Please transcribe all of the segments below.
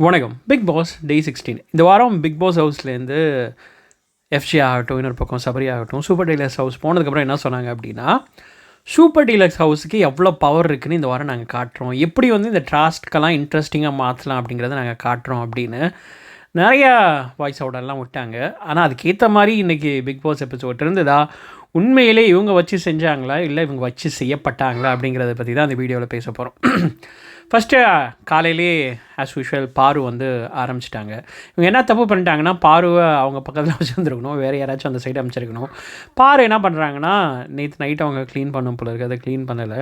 வணக்கம். Big pass டே 16 இந்த வாரம் பிக் பாஸ் ஹவுஸ்லேருந்து எஃப்ஜே ஆகட்டும், இன்னொரு பக்கம் சபரி ஆகட்டும், சூப்பர் டீலக்ஸ் ஹவுஸ் போனதுக்கப்புறம் என்ன சொன்னாங்க அப்படின்னா, சூப்பர் டீலக்ஸ் ஹவுஸுக்கு எவ்வளோ பவர் இருக்குதுன்னு இந்த வாரம் நாங்கள் காட்டுறோம், எப்படி வந்து இந்த டாஸ்க்கெல்லாம் இன்ட்ரெஸ்டிங்காக மாற்றலாம் அப்படிங்கிறத நாங்கள் காட்டுறோம் அப்படின்னு நிறையா வாய்ஸ் அவுட்டெல்லாம் விட்டாங்க. ஆனால் அதுக்கேற்ற மாதிரி இன்றைக்கி பிக் பாஸ் எபிசோட் இருந்ததா, உண்மையிலே இவங்க வச்சு செஞ்சாங்களா இல்லை இவங்க வச்சு செய்யப்பட்டாங்களா அப்படிங்கிறத பற்றி தான் அந்த வீடியோவில் பேச போகிறோம். ஃபஸ்ட்டு காலையிலே ஆஸ் யூஷுவல் பாரு வந்து ஆரம்பிச்சிட்டாங்க. இவங்க என்ன தப்பு பண்ணிட்டாங்கன்னா, பாருவை அவங்க பக்கத்தில் வச்சுருந்துருக்கணும், வேறு யாராச்சும் அந்த சைடு அமைச்சிருக்கணும். பாரு என்ன பண்ணுறாங்கன்னா, நேற்று நைட் அவங்க க்ளீன் பண்ணும் போல இருக்குது, அதை க்ளீன் பண்ணலை,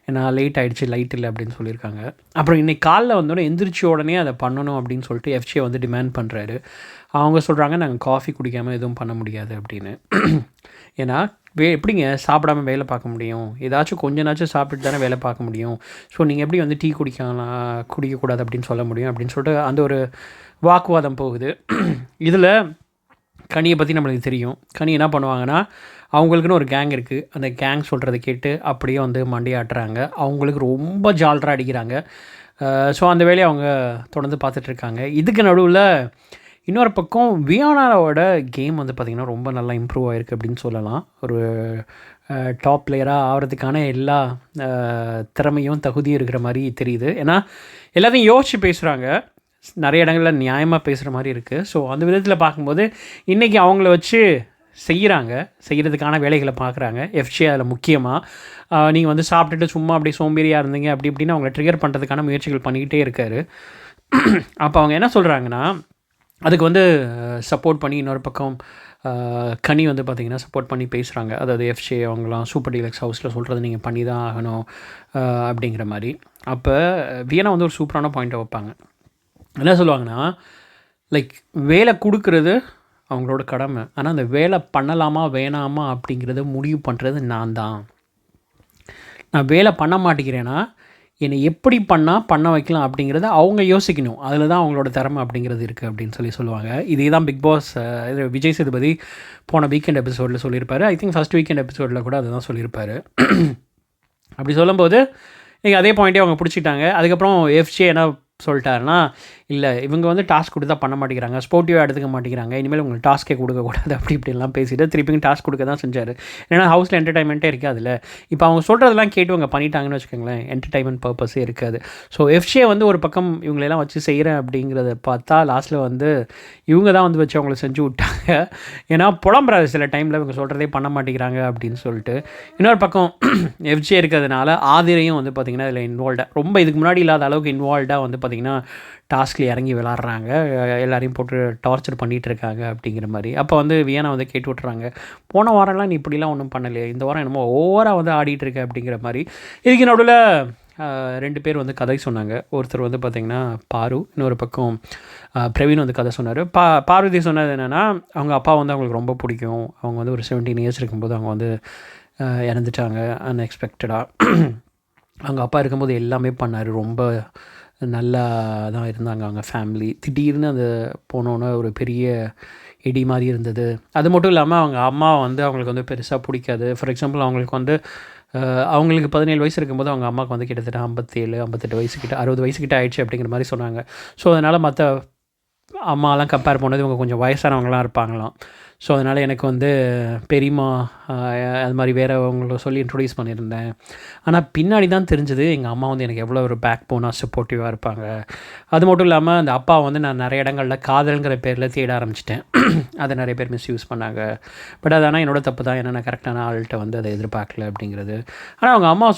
ஏன்னா லேட் ஆகிடுச்சு, லைட் இல்லை அப்படின்னு சொல்லியிருக்காங்க. அப்புறம் இன்றைக்கி காலைல வந்தோடனே எந்திரிச்ச உடனே அதை பண்ணணும் அப்படின்னு சொல்லிட்டு எஃப்ஜே வந்து டிமாண்ட் பண்ணுறாரு. அவங்க சொல்கிறாங்க, நாங்கள் காஃபி குடிக்காமல் எதுவும் பண்ண முடியாது அப்படின்னு. ஏன்னா எப்படிங்க சாப்பிடாம வேலை பார்க்க முடியும்? ஏதாச்சும் கொஞ்ச நாச்சும் சாப்பிட்டுட்டு தானே வேலை பார்க்க முடியும். ஸோ நீங்கள் எப்படி வந்து டீ குடிக்கக்கூடாது அப்படின்னு சொல்ல முடியும் அப்படின்னு சொல்லிட்டு அந்த ஒரு வாக்குவாதம் போகுது. இதில் கனியை பற்றி நம்மளுக்கு தெரியும். கனி என்ன பண்ணுவாங்கன்னா, அவங்களுக்குன்னு ஒரு கேங் இருக்குது, அந்த கேங் சொல்கிறத கேட்டு அப்படியே வந்து மண்டையாட்டுறாங்க, அவங்களுக்கு ரொம்ப ஜால்ராக அடிக்கிறாங்க. ஸோ அந்த வேலையை அவங்க தொடர்ந்து பார்த்துட்ருக்காங்க. இதுக்கு நடுவில் இன்னொரு பக்கம் வியானாவோட கேம் வந்து பார்த்திங்கன்னா ரொம்ப நல்லா இம்ப்ரூவ் ஆகிருக்கு அப்படின்னு சொல்லலாம். ஒரு டாப் பிளேயராக ஆகிறதுக்கான எல்லா திறமையும் தகுதியும் இருக்கிற மாதிரி தெரியுது. ஏன்னா எல்லாத்தையும் யோசித்து பேசுகிறாங்க, நிறைய இடங்களில் நியாயமாக பேசுகிற மாதிரி இருக்குது. ஸோ அந்த விதத்தில் பார்க்கும்போது இன்றைக்கி அவங்கள வச்சு செய்கிறதுக்கான வேலைகளை பார்க்குறாங்க. எஃப்ஜே அதில் முக்கியமாக நீங்கள் வந்து சாப்பிட்டுட்டு சும்மா அப்படியே சோம்பேறியாக இருந்தீங்க அப்படி இப்படின்னு அவங்கள ட்ரிகர் பண்ணுறதுக்கான முயற்சிகள் பண்ணிக்கிட்டே இருக்கார். அப்போ அவங்க என்ன சொல்கிறாங்கன்னா, அதுக்கு வந்து சப்போர்ட் பண்ணி இன்னொரு பக்கம் கனி வந்து பார்த்திங்கன்னா சப்போர்ட் பண்ணி பேசுகிறாங்க. அதாவது எஃப்ஜே அவங்களாம் சூப்பர் டீலக்ஸ் ஹவுஸில் சொல்கிறது நீங்கள் பண்ணி தான் ஆகணும் அப்படிங்கிற மாதிரி. அப்போ வியனா வந்து ஒரு சூப்பரான பாயிண்ட்டை வைப்பாங்க. என்ன சொல்லுவாங்கன்னா, லைக் வேலை கொடுக்குறது அவங்களோட கடமை, ஆனால் அந்த வேலை பண்ணலாமா வேணாமா அப்படிங்கிறத முடிவு பண்ணுறது நான் தான். நான் வேலை பண்ண மாட்டேங்கிறேன்னா என்னை எப்படி பண்ண வைக்கலாம் அப்படிங்கிறத அவங்க யோசிக்கணும். அதில் தான் அவங்களோட திறமை அப்படிங்கிறது இருக்குது அப்படின்னு சொல்லுவாங்க. இதே தான் பிக் பாஸ் விஜய் சேதுபதி போன வீக்கெண்ட் எபிசோடில் சொல்லியிருப்பார். ஐ திங்க் ஃபஸ்ட் வீக்கெண்ட் எபிசோடில் கூட அதை தான் சொல்லியிருப்பார். அப்படி சொல்லும்போது நீங்கள் அதே பாயிண்ட்டே அவங்க பிடிச்சிட்டாங்க. அதுக்கப்புறம் எஃப்ஜே என்ன சொல்லிட்டாருன்னா, இல்லை இவங்க வந்து டாஸ்க் கொடுத்தா பண்ண மாட்டேங்கிறாங்க, ஸ்போர்ட்டிவாக எடுத்துக்க மாட்டேங்கிறாங்க, இனிமேல் உங்களுக்கு டாஸ்க்கே கொடுக்கக்கூடாது அப்படி இப்படிலாம் பேசிவிட்டு திருப்பியும் டாஸ்க் கொடுக்க தான் செஞ்சார். ஏன்னா ஹவுஸில் என்டர்டைன்மெண்ட்டே இருக்காதுல்ல. இப்போ அவங்க சொல்கிறதெல்லாம் கேட்டு அவங்க பண்ணிட்டாங்கன்னு வச்சுக்கோங்களேன், என்டர்டைன்மெண்ட் பர்பஸே இருக்காது. ஸோ எஃப்ஜே வந்து ஒரு பக்கம் இவங்களெல்லாம் வச்சு செய்கிறேன் அப்படிங்கிறத பார்த்தா லாஸ்ட்டில் வந்து இவங்க தான் வந்து வச்சு அவங்கள செஞ்சு விட்டாங்க. ஏன்னா புலம்புறாரு சில டைமில் இவங்க சொல்கிறதே பண்ண மாட்டேங்கிறாங்க அப்படின்னு சொல்லிட்டு. இன்னொரு பக்கம் எஃப்ஜே இருக்கிறதுனால ஆதிரையும் வந்து பார்த்திங்கன்னா இதில் இன்வால்வ்டாக, ரொம்ப இதுக்கு முன்னாடி இல்லாத அளவுக்கு இன்வால்வ்டாக வந்து பார்த்திங்கன்னா டாஸ்கில் இறங்கி விளாட்றாங்க, எல்லாரையும் போட்டு டார்ச்சர் பண்ணிகிட்டு இருக்காங்க அப்படிங்கிற மாதிரி. அப்போ வந்து வியனா வந்து கேட்டு விட்டுறாங்க, போன வாரம்லாம் நீ இப்படிலாம் ஒன்றும் பண்ணலையே, இந்த வாரம் என்னமோ ஓவராக வந்து ஆடிட்டு இருக்க அப்படிங்கிற மாதிரி. இதுக்கு நடுவில் 2 பேர் வந்து கதை சொன்னாங்க. ஒருத்தர் வந்து பார்த்திங்கன்னா பாரு, இன்னொரு பக்கம் பிரவீன் வந்து கதை சொன்னார். பார்வதி சொன்னது என்னென்னா, அவங்க அப்பா வந்து அவங்களுக்கு ரொம்ப பிடிக்கும், அவங்க வந்து ஒரு 17 இயர்ஸ் இருக்கும்போது அவங்க வந்து இறந்துட்டாங்க அன்எக்ஸ்பெக்டடாக. அவங்க அப்பா இருக்கும்போது எல்லாமே பண்ணார், ரொம்ப நல்லா தான் இருந்தாங்க அவங்க ஃபேமிலி. திடீர்னு அது போனோன்னே ஒரு பெரிய இடி மாதிரி இருந்தது. அது மட்டும் இல்லாமல் அவங்க அம்மா வந்து அவங்களுக்கு வந்து பெருசாக பிடிக்காது. ஃபார் எக்ஸாம்பிள் அவங்களுக்கு வந்து அவங்களுக்கு 17 வயசு இருக்கும்போது அவங்க அம்மாவுக்கு வந்து கிட்டத்தட்ட 57 58 வயசுக்கிட்ட 60 வயசுக்கிட்ட ஆயிடுச்சு அப்படிங்கிற மாதிரி சொன்னாங்க. ஸோ அதனால் மற்ற அம்மாலாம் கம்பேர் பண்ணது இவங்க கொஞ்சம் வயசானவங்களாம் இருப்பாங்களாம். ஸோ அதனால் எனக்கு வந்து பெரியம்மா அது மாதிரி வேறு அவங்கள சொல்லி இன்ட்ரொடியூஸ் பண்ணியிருந்தேன். ஆனால் பின்னாடி தான் தெரிஞ்சது எங்கள் அம்மா வந்து எனக்கு எவ்வளோ ஒரு பேக் போனாக சப்போர்ட்டிவாக இருப்பாங்க. அது மட்டும் இல்லாமல் அந்த அப்பா வந்து நான் நிறைய இடங்களில் காதல்ங்கிற பேரில் தேட ஆரம்பிச்சிட்டேன், அதை நிறைய பேர் மிஸ்யூஸ் பண்ணாங்க. பட் அது ஆனால் என்னோடய தப்பு தான், ஏன்னா நான் கரெக்டான ஆள்கிட்ட வந்து அதை எதிர்பார்க்கல அப்படிங்கிறது. ஆனால் அவங்க அம்மா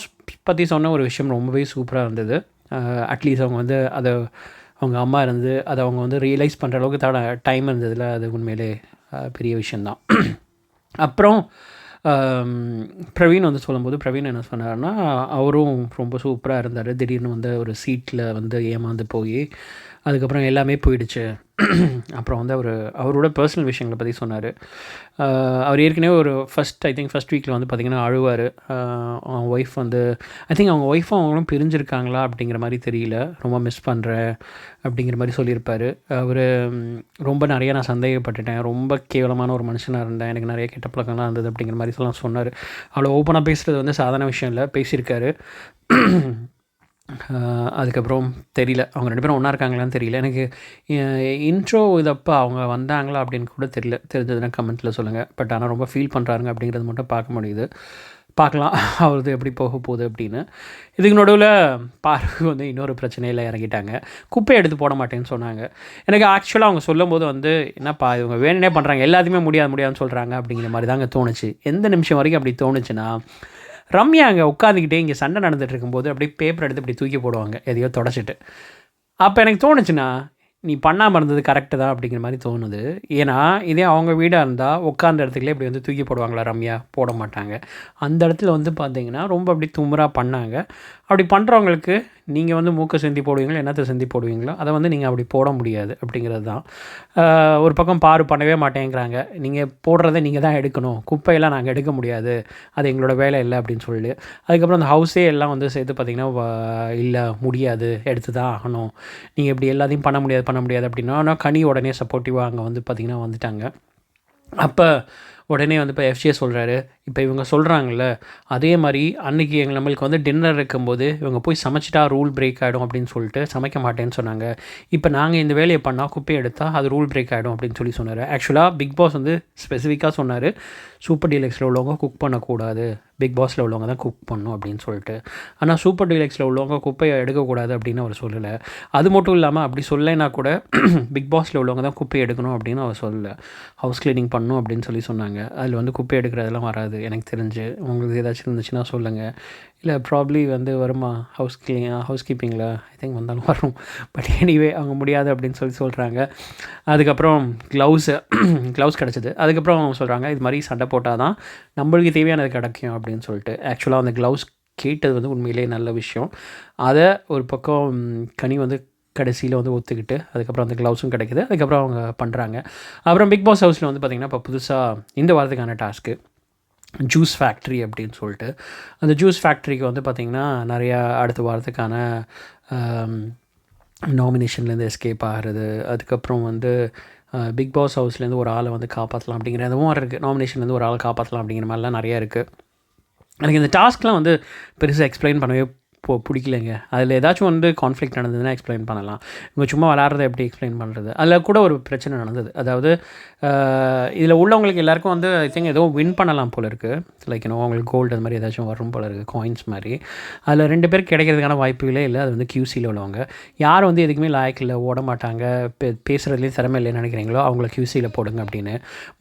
பற்றி சொன்ன ஒரு விஷயம் ரொம்பவே சூப்பராக இருந்தது. அட்லீஸ்ட் அவங்க வந்து அதை அவங்க அம்மா இருந்து அதை அவங்க வந்து ரியலைஸ் பண்ணுற அளவுக்கு டைம் இருந்ததில் அது உண்மையிலே பெரிய விஷயந்தான். அப்புறம் பிரவீன் வந்து சொல்லும்போது பிரவீன் என்ன சொன்னார்னா, அவரும் ரொம்ப சூப்பராக இருந்தார். திடீர்னு வந்து ஒரு சீட்டில் வந்து ஏமாந்து போய் அதுக்கப்புறம் எல்லாமே போயிடுச்சு. அப்புறம் வந்து அவரோட பர்சனல் விஷயங்களை பற்றி சொன்னார். அவர் ஏற்கனவே ஒரு ஐ திங்க் ஃபஸ்ட் வீக்கில் வந்து பார்த்திங்கன்னா அழுவார். அவங்க ஒய்ஃப் வந்து அவங்க ஒய்ஃபும் அவங்களும் பிரிஞ்சிருக்காங்களா அப்படிங்கிற மாதிரி தெரியல, ரொம்ப மிஸ் பண்ணுறேன் அப்படிங்கிற மாதிரி சொல்லியிருப்பார். அவர் ரொம்ப நிறையா நான் சந்தேகப்பட்டுட்டேன், ரொம்ப கேவலமான ஒரு மனுஷனாக இருந்தேன், எனக்கு நிறைய கெட்ட பழக்கம்லாம் இருந்தது அப்படிங்கிற மாதிரி சொன்னார். அவ்வளோ ஓப்பனாக பேசுகிறது வந்து சாதாரண விஷயம் இல்லை, பேசியிருக்காரு. அதுக்கப்புறம் தெரியல, அவங்க 2 பேரும் ஒன்றா இருக்காங்களான்னு தெரியல. எனக்கு இன்ட்ரோ இதப்போ அவங்க வந்தாங்களா அப்படின்னு கூட தெரியல. தெரிஞ்சதுன்னா கமெண்ட்டில் சொல்லுங்கள். பட் ஆனால் ரொம்ப ஃபீல் பண்ணுறாருங்க அப்படிங்கிறது மட்டும் பார்க்க முடியுது. பார்க்கலாம் அவரது எப்படி போக போகுது அப்படின்னு. இதுக்கு நடுவில் பார்வதி வந்து இன்னொரு பிரச்சனையில் இறங்கிட்டாங்க. குப்பையை எடுத்து போட மாட்டேன்னு சொன்னாங்க. எனக்கு ஆக்சுவலாக அவங்க சொல்லும்போது வந்து என்னப்பா இவங்க வேணுனே பண்ணுறாங்க, எல்லாத்தையுமே முடியாதுன்னு சொல்கிறாங்க அப்படிங்கிற மாதிரி தாங்க தோணுச்சு. எந்த நிமிஷம் வரைக்கும் அப்படி தோணுச்சுன்னா, ரம்யா அங்கே உட்காந்துக்கிட்டே இங்கே சண்டை நடந்துகிட்டு இருக்கும்போது அப்படியே பேப்பர் எடுத்து இப்படி தூக்கி போடுவாங்க எதையோ தொடச்சிட்டு. அப்போ எனக்கு தோணுச்சுன்னா நீ பண்ணாமல் இருந்தது கரெக்டு தான் அப்படிங்கிற மாதிரி தோணுது. ஏன்னா இதே அவங்க வீடாக இருந்தால் உட்காந்த இடத்துக்குள்ளே இப்படி வந்து தூக்கி போடுவாங்களா ரம்யா? போட மாட்டாங்க. அந்த இடத்துல வந்து பார்த்தீங்கன்னா ரொம்ப அப்படி துமுறாக பண்ணாங்க. அப்படி பண்ணுறவங்களுக்கு நீங்கள் வந்து மூக்கை சிந்தி போடுவீங்களோ என்னத்தை சிந்தி போடுவீங்களோ அதை வந்து நீங்கள் அப்படி போட முடியாது அப்படிங்கிறது தான். ஒரு பக்கம் பாரு பண்ணவே மாட்டேங்கிறாங்க. நீங்கள் போடுறதை நீங்கள் தான் எடுக்கணும், குப்பையெல்லாம் நாங்கள் எடுக்க முடியாது, அது எங்களோட வேலை இல்லை அப்படின்னு சொல்லி. அதுக்கப்புறம் அந்த ஹவுஸே எல்லாம் வந்து சேர்த்து பார்த்திங்கன்னா இல்லை முடியாது, எடுத்து தான் ஆகணும், நீங்கள் இப்படி எல்லாத்தையும் பண்ண முடியாது அப்படின்னா. ஆனால் கனி உடனே சப்போர்ட்டிவாக அங்கே வந்து பார்த்திங்கன்னா வந்துட்டாங்க. அப்போ உடனே வந்து இப்போ எஃப்ஜே சொல்கிறாரு, இப்போ இவங்க சொல்கிறாங்கல்ல அதே மாதிரி அன்றைக்கி நம்மளுக்கு வந்து டின்னர் இருக்கும்போது இவங்க போய் சமைச்சிட்டா ரூல் பிரேக் ஆகிடும் அப்படின்னு சொல்லிட்டு சமைக்க மாட்டேன்னு சொன்னாங்க. இப்போ நாங்கள் இந்த வேலையை பண்ணால் குப்பையை எடுத்தால் அது ரூல் பிரேக் ஆகிடும் அப்படின்னு சொன்னார். ஆக்சுவலாக பிக் பாஸ் வந்து ஸ்பெசிஃபிக்காக சொன்னார், சூப்பர் டீலக்ஸில் உள்ளவங்க குக் பண்ணக்கூடாது, பிக் பாஸில் உள்ளவங்க தான் குக் பண்ணணும் அப்படின்னு சொல்லிட்டு. ஆனால் சூப்பர் டீலக்ஸில் உள்ளவங்க குப்பையை எடுக்கக்கூடாது அப்படின்னு அவர் சொல்லலை. அது மட்டும் இல்லாமல் அப்படி சொல்லலைன்னா கூட பிக் பாஸில் உள்ளவங்க தான் குப்பை எடுக்கணும் அப்படின்னு அவர் சொல்லலை. ஹவுஸ் க்ளீனிங் பண்ணணும் அப்படின்னு சொன்னாங்க. அதில் வந்து குப்பை எடுக்கிறதெல்லாம் வராது எனக்கு தெரிஞ்சு. உங்களுக்கு ஏதாச்சும் இருந்துச்சுன்னா சொல்லுங்கள். இல்லை ப்ராப்ளி வந்து வருமா ஹவுஸ் கீப்பிங்கில் ஐ திங்க் வந்தாலும் வரும். பட் எனிவே அவங்க முடியாது அப்படின்னு சொல்கிறாங்க. அதுக்கப்புறம் க்ளவுஸ் கிடச்சிது. அதுக்கப்புறம் அவங்க சொல்கிறாங்க இது மாதிரி சண்டை போட்டால் தான் நம்மளுக்கு தேவையானது கிடைக்கும் அப்படின்னு சொல்லிட்டு. ஆக்சுவலாக அந்த க்ளவுஸ் கேட்டது வந்து உண்மையிலேயே நல்ல விஷயம். அதை ஒரு பக்கம் கனி வந்து கடைசியில் வந்து ஒத்துக்கிட்டு அதுக்கப்புறம் அந்த க்ளவுஸும் கிடைக்கிது. அதுக்கப்புறம் அவங்க பண்ணுறாங்க. அப்புறம் பிக் பாஸ் ஹவுஸில் வந்து பார்த்திங்கன்னா இப்போ புதுசாக இந்த வாரத்துக்கான டாஸ்க்கு ஜூஸ் ஃபேக்ட்ரி அப்படின்னு சொல்லிட்டு. அந்த ஜூஸ் ஃபேக்ட்ரிக்கு வந்து பார்த்திங்கன்னா நிறையா அடுத்த வாரத்துக்கான நாமினேஷன்லேருந்து எஸ்கேப் ஆகிறது, அதுக்கப்புறம் வந்து பிக் பாஸ் ஹவுஸ்லேருந்து ஒரு ஆளை வந்து காப்பாற்றலாம் அப்படிங்கிற எதுவும் இருக்குது, நாமினேஷன்லேருந்து ஒரு ஆளை காப்பாற்றலாம் அப்படிங்கிற மாதிரிலாம் நிறையா இருக்குது. எனக்கு இந்த டாஸ்க்லாம் வந்து பெருசாக எக்ஸ்பிளைன் பண்ணவே பிடிக்கலைங்க. அதில் ஏதாச்சும் வந்து கான்ஃப்ளிக்ட் நடந்ததுன்னா எக்ஸ்பிளைன் பண்ணலாம். இவங்க சும்மா விளாட்றதை எப்படி எக்ஸ்பிளைன் பண்ணுறது? அதில் கூட ஒரு பிரச்சனை நடந்தது. அதாவது இதில் உள்ளவங்களுக்கு எல்லாேருக்கும் வந்து ஐ திங்க் ஏதோ வின் பண்ணலாம் போல் இருக்குது. லைக் அவங்களுக்கு கோல்டு அது மாதிரி ஏதாச்சும் வரும் போல் இருக்குது, காயின்ஸ் மாதிரி. அதில் 2 பேருக்கு கிடைக்கிறதுக்கான வாய்ப்புகளே இல்லை. அது வந்து கியூசியில் உள்ளவங்க. யார் வந்து எதுக்குமே லாய்க்கு இல்லை, ஓட மாட்டாங்க, பேசுகிறதுலேயும் திறமை இல்லைன்னு நினைக்கிறீங்களோ அவங்கள கியூசியில் போடுங்க அப்படின்னு.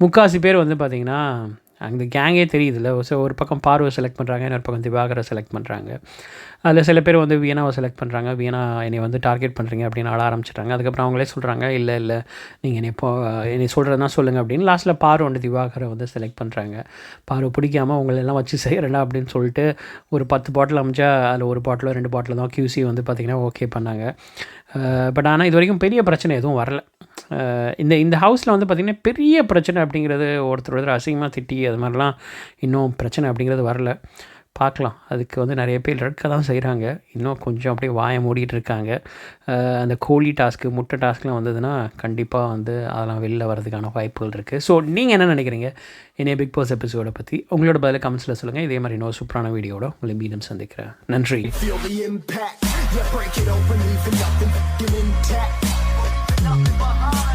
முக்கால்வாசி பேர் வந்து பார்த்திங்கன்னா அந்த கேங்கே தெரியுதுல்ல. ஒரு பக்கம் பார்வை செலக்ட் பண்ணுறாங்க, இன்னொரு பக்கம் திவாகரை செலக்ட் பண்ணுறாங்க. அதில் சில பேர் வந்து வியனாவை செலக்ட் பண்ணுறாங்க, வியனா என்னை வந்து டார்கெட் பண்ணுறீங்க அப்படின்னு ஆட ஆரம்பிச்சிட்டாங்க. அதுக்கப்புறம் அவங்களே சொல்கிறாங்க இல்லை நீங்கள் என்னை சொல்கிறதுனா சொல்லுங்கள் அப்படின்னு. லாஸ்ட்டில் பார்வை வந்து திவாகரை வந்து செலக்ட் பண்ணுறாங்க. பார்வை பிடிக்காமல் உங்களெல்லாம் வச்சு செய்கிறேன்டா அப்படின்னு சொல்லிட்டு ஒரு 10 பாட்டில் அமைச்சா அதில் ஒரு பாட்டிலோ 2 பாட்டில் தான் கியூசி வந்து பார்த்திங்கன்னா ஓகே பண்ணாங்க. பட் ஆனால் இது வரைக்கும் பெரிய பிரச்சனை எதுவும் வரல. இந்த ஹவுஸில் வந்து பார்த்திங்கன்னா பெரிய பிரச்சனை அப்படிங்கிறது ஒருத்தர் அசிங்கமாக திட்டி அது மாதிரிலாம் இன்னும் பிரச்சனை அப்படிங்கிறது வரல. பார்க்கலாம். அதுக்கு வந்து நிறைய பேர் இருக்க தான் செய்கிறாங்க. இன்னும் கொஞ்சம் அப்படியே வாயை மூடிட்டு இருக்காங்க. அந்த கோழி டாஸ்க்கு முட்டை டாஸ்க்லாம் வந்ததுன்னா கண்டிப்பாக வந்து அதெல்லாம் வெளில வரதுக்கான வாய்ப்புகள் இருக்குது. ஸோ நீங்கள் என்ன நினைக்கிறீங்க என்னைய பிக் பாஸ் எபிசோடை பற்றி? உங்களோட பதில் கமெண்ட்ஸில் சொல்லுங்கள். இதே மாதிரி இன்னொரு சூப்பரான வீடியோட உங்களை மீண்டும் சந்திக்கிறேன். நன்றி.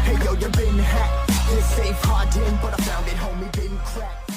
Hey yo, you've been hacked. This safe hard in, but I found it, homie, been cracked.